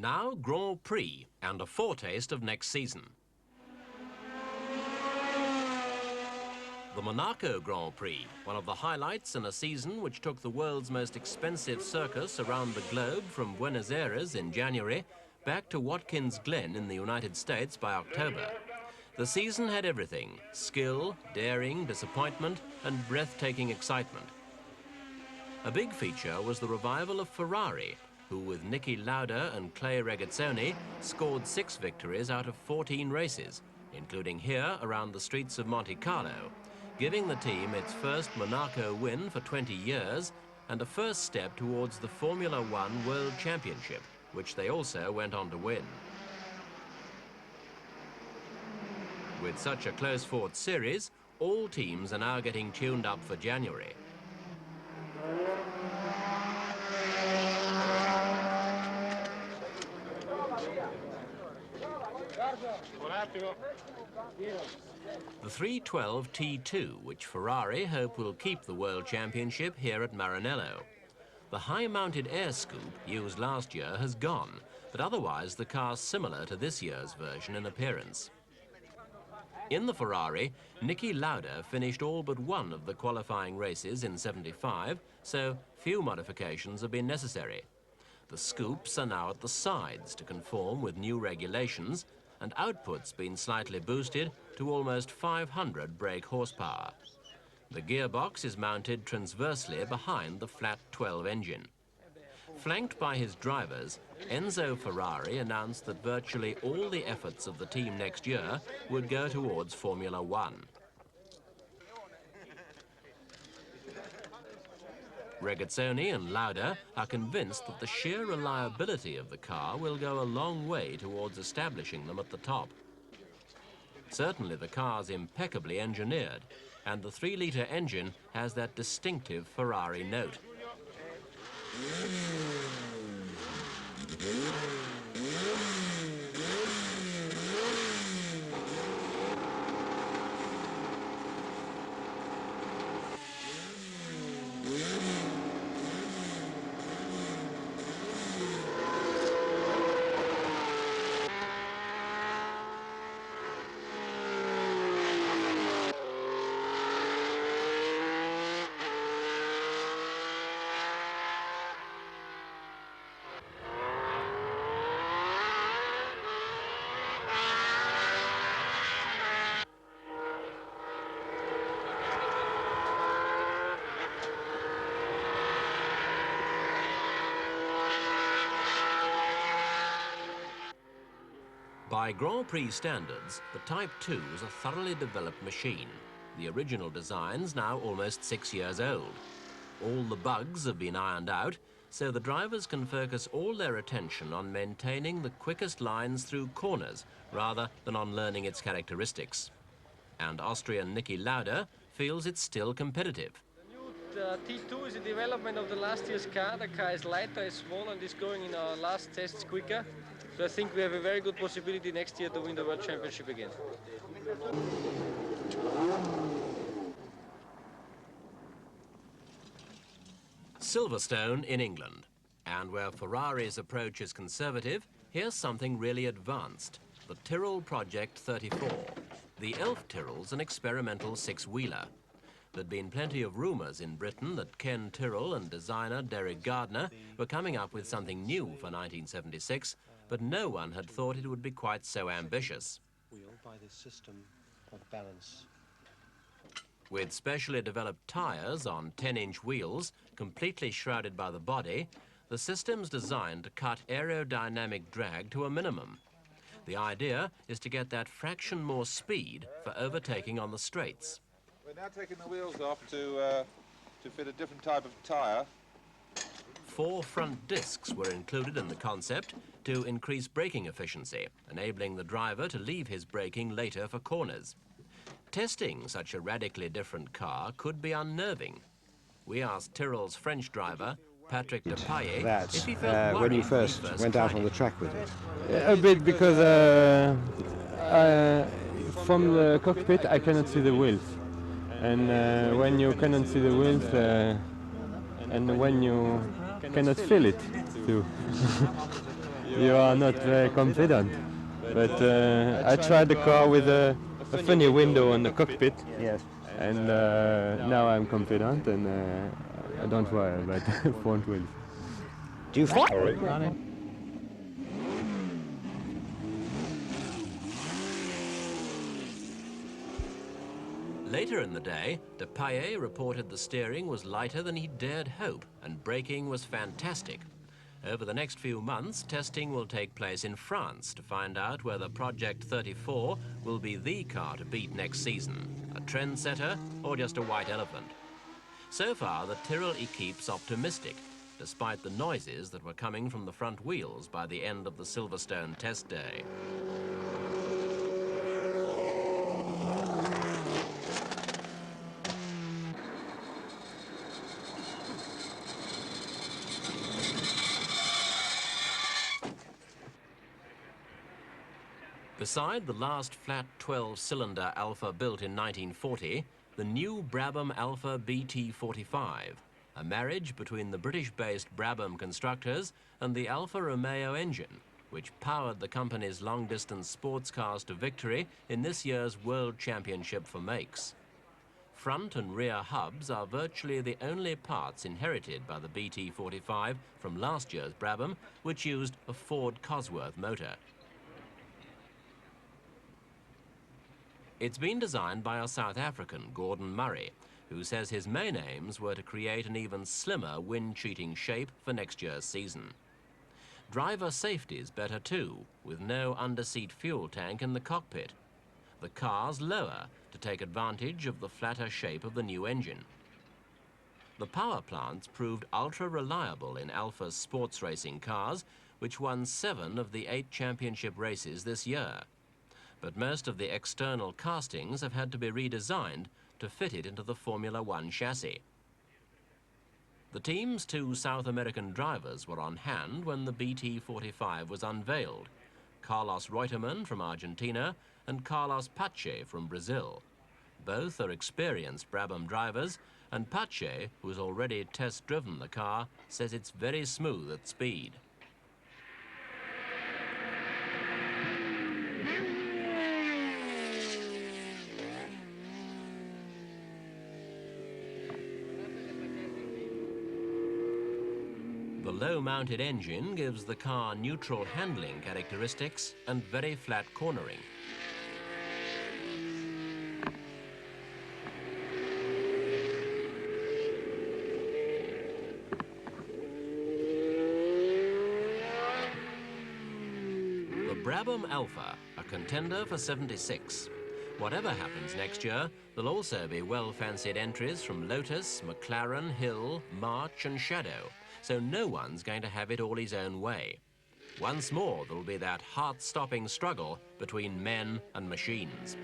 Now Grand Prix and a foretaste of next season. The Monaco Grand Prix, one of the highlights in a season which took the world's most expensive circus around the globe from Buenos Aires in January back to Watkins Glen in the United States by October. The season had everything: skill, daring, disappointment and breathtaking excitement. A big feature was the revival of Ferrari, who with Nikki Lauda and Clay Regazzoni scored 6 victories out of 14 races, including here around the streets of Monte Carlo, giving the team its first Monaco win for 20 years and a first step towards the Formula One World Championship, which they also went on to win. With such a close-fought series, all teams are now getting tuned up for January. The 312 T2, which Ferrari hope will keep the World Championship here at Maranello. The high-mounted air scoop used last year has gone, but otherwise the car's similar to this year's version in appearance. In the Ferrari, Nikki Lauda finished all but one of the qualifying races in '75, so few modifications have been necessary. The scoops are now at the sides to conform with new regulations, and output's been slightly boosted to almost 500 brake horsepower. The gearbox is mounted transversely behind the flat 12 engine. Flanked by his drivers, Enzo Ferrari announced that virtually all the efforts of the team next year would go towards Formula One. Regazzoni and Lauda are convinced that the sheer reliability of the car will go a long way towards establishing them at the top. Certainly the car's impeccably engineered, and the 3-litre engine has that distinctive Ferrari note. By Grand Prix standards, the Type 2 is a thoroughly developed machine. The original design's now almost 6 years old. All the bugs have been ironed out, so the drivers can focus all their attention on maintaining the quickest lines through corners, rather than on learning its characteristics. And Austrian Nikki Lauda feels it's still competitive. The T2 is a development of the last year's car. The car is lighter, is smaller, and is going in our last tests quicker. So I think we have a very good possibility next year to win the World Championship again. Silverstone in England. And where Ferrari's approach is conservative, here's something really advanced. The Tyrrell Project 34. The Elf Tyrrel's an experimental 6-wheeler. There'd been plenty of rumours in Britain that Ken Tyrrell and designer Derek Gardner were coming up with something new for 1976, but no one had thought it would be quite so ambitious. By this system of balance. With specially developed tyres on 10-inch wheels, completely shrouded by the body, the system's designed to cut aerodynamic drag to a minimum. The idea is to get that fraction more speed for overtaking on the straights. We're now taking the wheels off to fit a different type of tyre. 4 front discs were included in the concept to increase braking efficiency, enabling the driver to leave his braking later for corners. Testing such a radically different car could be unnerving. We asked Tyrrell's French driver, Patrick Depailler, if he felt worried when you first went out on the track with it. A bit, because from the cockpit I cannot see the wheels. And when you cannot see the wheels, and when you cannot feel it too. you are not very confident. But I tried the car with a funny window on the cockpit. Yes. And now I'm confident, and I don't worry about the front wheels. Do you Later in the day, de Paillet reported the steering was lighter than he dared hope, and braking was fantastic. Over the next few months, testing will take place in France to find out whether Project 34 will be the car to beat next season, a trendsetter or just a white elephant. So far, the Tyrrell equipe's optimistic, despite the noises that were coming from the front wheels by the end of the Silverstone test day. Beside the last flat 12-cylinder Alfa built in 1940, the new Brabham Alfa BT45, a marriage between the British-based Brabham constructors and the Alfa Romeo engine, which powered the company's long-distance sports cars to victory in this year's World Championship for makes. Front and rear hubs are virtually the only parts inherited by the BT45 from last year's Brabham, which used a Ford Cosworth motor. It's been designed by a South African, Gordon Murray, who says his main aims were to create an even slimmer wind-cheating shape for next year's season. Driver safety's better too, with no under-seat fuel tank in the cockpit. The car's lower to take advantage of the flatter shape of the new engine. The power plants proved ultra-reliable in Alfa's sports racing cars, which won 7 of the 8 championship races this year. But most of the external castings have had to be redesigned to fit it into the Formula One chassis. The team's 2 South American drivers were on hand when the BT45 was unveiled, Carlos Reutemann from Argentina and Carlos Pache from Brazil. Both are experienced Brabham drivers, and Pache, who's already test-driven the car, says it's very smooth at speed. The low-mounted engine gives the car neutral handling characteristics and very flat cornering. The Brabham Alfa, a contender for 76. Whatever happens next year, there'll also be well-fancied entries from Lotus, McLaren, Hill, March and Shadow. So no one's going to have it all his own way. Once more, there'll be that heart-stopping struggle between men and machines.